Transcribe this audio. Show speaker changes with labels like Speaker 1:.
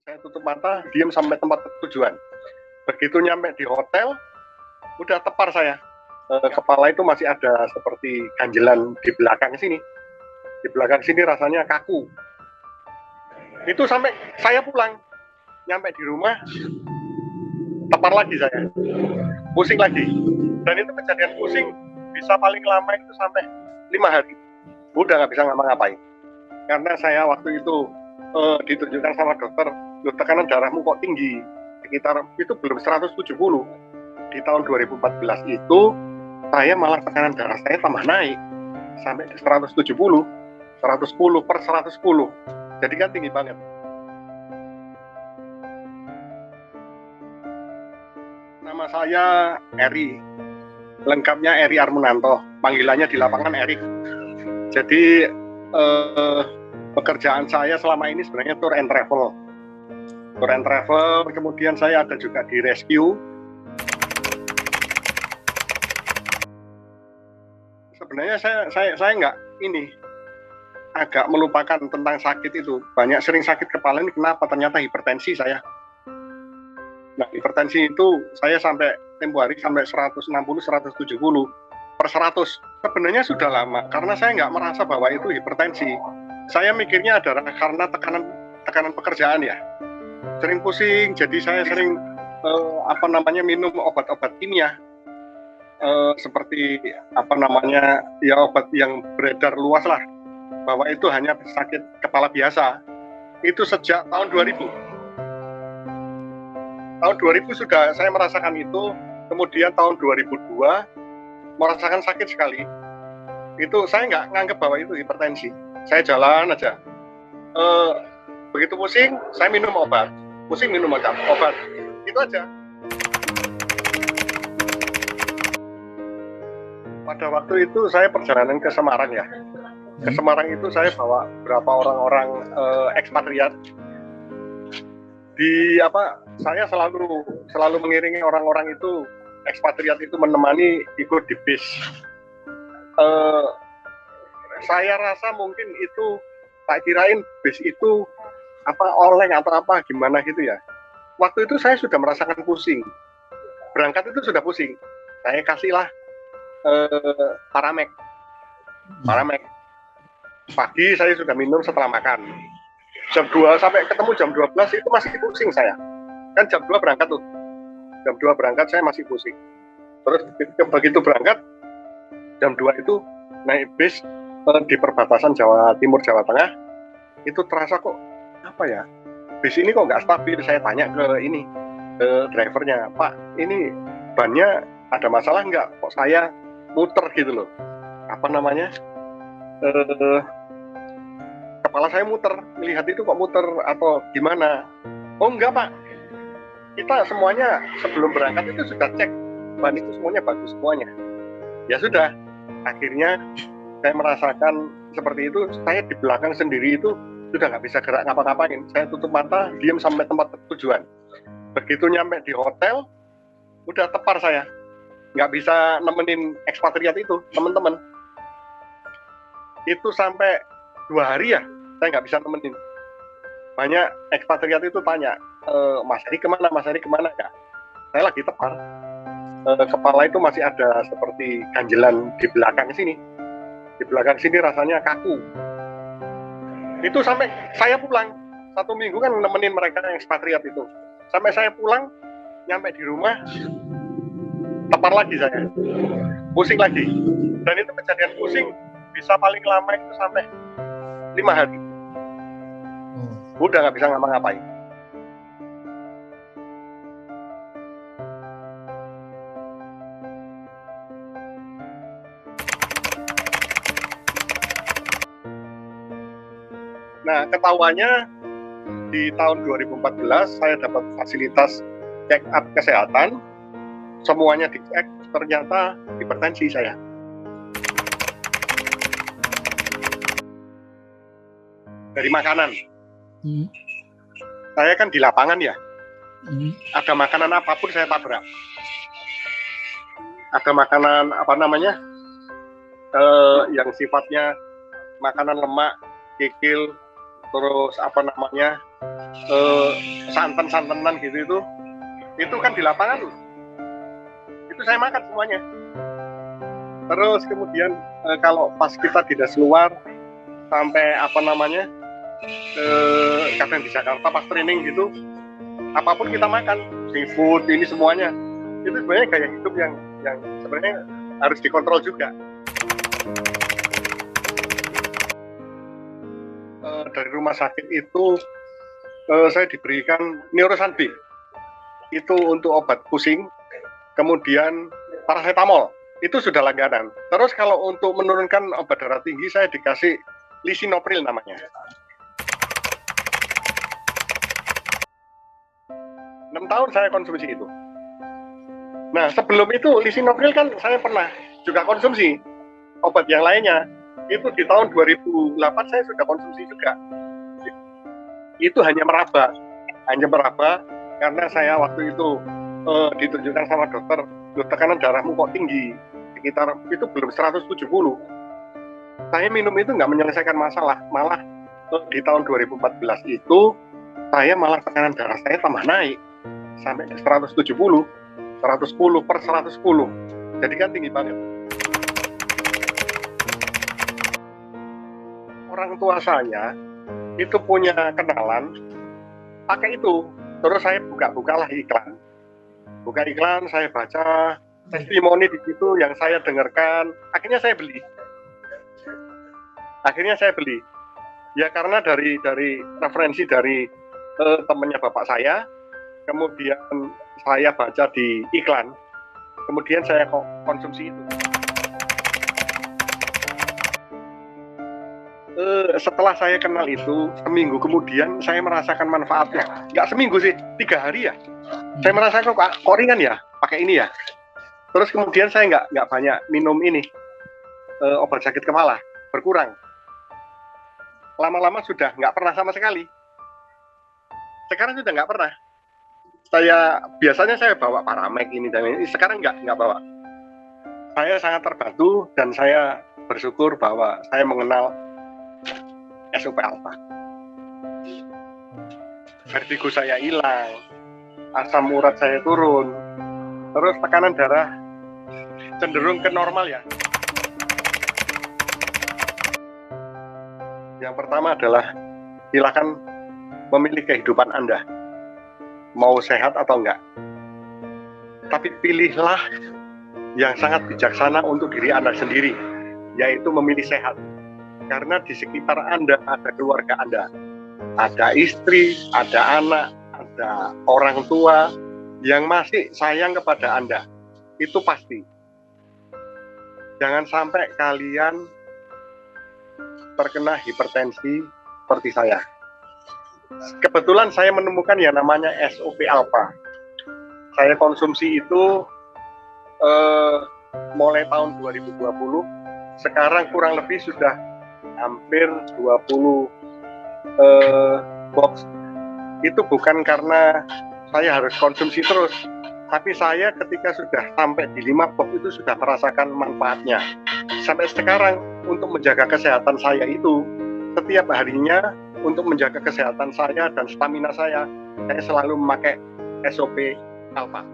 Speaker 1: Saya tutup mata, diam sampai tempat tujuan. Begitu nyampe di hotel, udah tepar saya. Kepala itu masih ada seperti ganjelan di belakang sini. Di belakang sini rasanya kaku. Itu sampai saya pulang. Nyampe di rumah, tepar lagi saya. Pusing lagi. Dan itu kejadian pusing bisa paling lama itu sampai 5 hari. Udah nggak bisa ngapa-ngapain. Karena saya waktu itu ditunjukkan sama dokter, tekanan darahmu kok tinggi, sekitar itu belum 170. Di tahun 2014 itu saya malah tekanan darah saya tambah naik sampai 170, 110 per 110. Jadi kan tinggi banget. Nama saya Eri, lengkapnya Eri Armunanto, panggilannya di lapangan Erik. Jadi pekerjaan saya selama ini sebenarnya tour and travel, kemudian saya ada juga di rescue. Sebenarnya saya nggak agak melupakan tentang sakit itu. Sering sakit kepala ini kenapa? Ternyata hipertensi saya. Nah, hipertensi itu saya sampai tempo hari sampai 160, 170 per 100. Sebenarnya sudah lama karena saya nggak merasa bahwa itu hipertensi. Saya mikirnya adalah karena tekanan pekerjaan ya. Sering pusing, jadi saya sering minum obat-obat kimia. Seperti obat yang beredar luas lah, bahwa itu hanya sakit kepala biasa. Itu sejak tahun 2000. Tahun 2000 sudah saya merasakan itu, kemudian tahun 2002 merasakan sakit sekali. Itu saya nggak nganggap bahwa itu hipertensi. Saya jalan aja. Begitu pusing, saya minum obat. Pusing minum obat. Itu aja. Pada waktu itu saya perjalanan ke Semarang ya. Ke Semarang itu saya bawa beberapa orang-orang ekspatriat. Saya selalu mengiringi orang-orang itu, ekspatriat itu menemani ikut di bis. Saya rasa mungkin itu, tak kirain bis itu oleng atau apa gimana gitu ya. Waktu itu saya sudah merasakan pusing. Berangkat itu sudah pusing. Saya kasihlah Paramek. Pagi saya sudah minum setelah makan. Jam 2 sampai ketemu jam 12 itu masih pusing saya. Kan jam 2 berangkat tuh. Jam 2 berangkat saya masih pusing. Terus begitu berangkat jam 2 itu naik bis di perbatasan Jawa Timur Jawa Tengah, itu terasa kok bis ini kok nggak stabil. Saya tanya ke drivernya, Pak, ini bannya ada masalah nggak? Kok saya muter gitu loh, kepala saya muter, melihat itu kok muter atau gimana? Oh enggak Pak, kita semuanya sebelum berangkat itu sudah cek, ban itu semuanya bagus semuanya. Ya sudah, akhirnya saya merasakan seperti itu. Saya di belakang sendiri itu sudah nggak bisa gerak ngapa-ngapain. Saya tutup mata, diam sampai tempat tujuan. Begitu nyampe di hotel, udah tepar saya. Nggak bisa nemenin ekspatriat itu, teman-teman. Itu sampai 2 hari ya, saya nggak bisa nemenin. Banyak ekspatriat itu tanya, Mas Eri kemana ya? Saya lagi tepar. Kepala itu masih ada seperti ganjelan di belakang sini. Di belakang sini rasanya kaku. Itu sampai saya pulang. 1 minggu kan nemenin mereka yang ekspatriat itu. Sampai saya pulang, nyampe di rumah, tepar lagi saya. Pusing lagi. Dan itu kejadian pusing bisa paling lama itu sampai 5 hari. Udah nggak bisa ngapa-ngapain. Nah, ketahuannya di tahun 2014 saya dapat fasilitas check up kesehatan. Semuanya dicek, ternyata hipertensi saya. Dari makanan. Saya kan di lapangan ya. Ada makanan apapun saya tabrak. Ada makanan yang sifatnya makanan lemak, kikil, terus apa namanya santan-santanan gitu itu kan di lapangan itu saya makan semuanya. Terus kemudian kalau pas kita dinas luar sampai apa namanya kadang di Jakarta pas training gitu, apapun kita makan, seafood ini semuanya, itu sebenarnya gaya hidup yang sebenarnya harus dikontrol juga. Dari rumah sakit itu saya diberikan Neurosan B, itu untuk obat pusing, kemudian paracetamol, itu sudah langganan. Terus kalau untuk menurunkan obat darah tinggi saya dikasih lisinopril namanya. 6 tahun saya konsumsi itu. Nah sebelum itu lisinopril kan saya pernah juga konsumsi obat yang lainnya. Itu di tahun 2008 saya sudah konsumsi juga. Itu hanya meraba karena saya waktu itu ditunjukkan sama dokter, tekanan darahmu kok tinggi, sekitar itu belum 170. Saya minum itu nggak menyelesaikan masalah, malah di tahun 2014 itu saya malah tekanan darah saya tambah naik sampai ke 170, 110/110. Jadi kan tinggi banget. Orang tua saya itu punya kenalan pakai itu, terus saya buka-bukalah iklan, saya baca testimoni di situ yang saya dengarkan, akhirnya saya beli ya karena dari referensi dari temannya bapak saya, kemudian saya baca di iklan, kemudian saya konsumsi itu. Setelah saya kenal itu, seminggu kemudian saya merasakan manfaatnya. Nggak seminggu sih, 3 hari ya. Saya merasakan kok ringan ya, pakai ini ya. Terus kemudian saya nggak banyak minum ini, obat sakit kepala, berkurang. Lama-lama sudah nggak pernah sama sekali. Sekarang sudah nggak pernah. Biasanya saya bawa Paramek ini dan ini, sekarang nggak bawa. Saya sangat terbantu dan saya bersyukur bahwa saya mengenal SOP Alpha. Vertigo saya hilang, asam urat saya turun, terus tekanan darah cenderung ke normal ya. Yang pertama adalah silakan memilih kehidupan Anda, mau sehat atau enggak. Tapi pilihlah yang sangat bijaksana untuk diri Anda sendiri, yaitu memilih sehat. Karena di sekitar Anda ada keluarga Anda, ada istri, ada anak, ada orang tua yang masih sayang kepada Anda. Itu pasti. Jangan sampai kalian terkena hipertensi seperti saya. Kebetulan saya menemukan yang namanya SOP Alpha. Saya konsumsi itu mulai tahun 2020. Sekarang kurang lebih sudah hampir 20 box. Itu bukan karena saya harus konsumsi terus, tapi saya ketika sudah sampai di 5 box itu sudah merasakan manfaatnya. Sampai sekarang untuk menjaga kesehatan saya itu, setiap harinya untuk menjaga kesehatan saya dan stamina saya selalu memakai SOP Alpha.